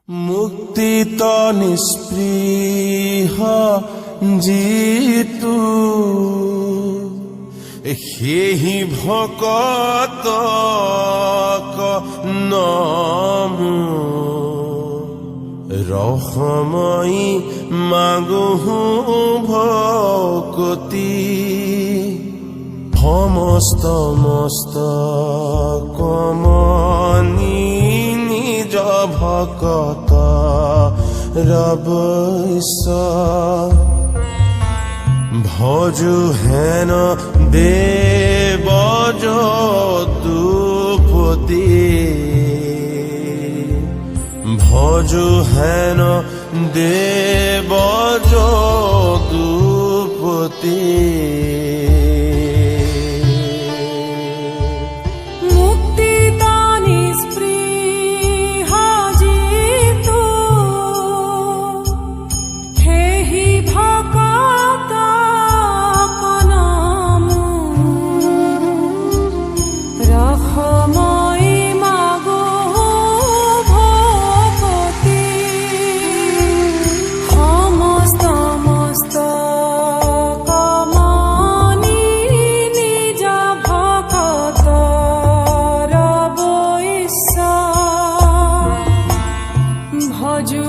মুক্তিত নিস্পৃহ জিতু সেহি ভকতক নমো রহময়ী মাগহু ভকতি সমস্ত কমনি নিজ ভকত রবৈস ভজু হেন দেব যদুপতি ভজু হেন দেব যদুপতি ভজু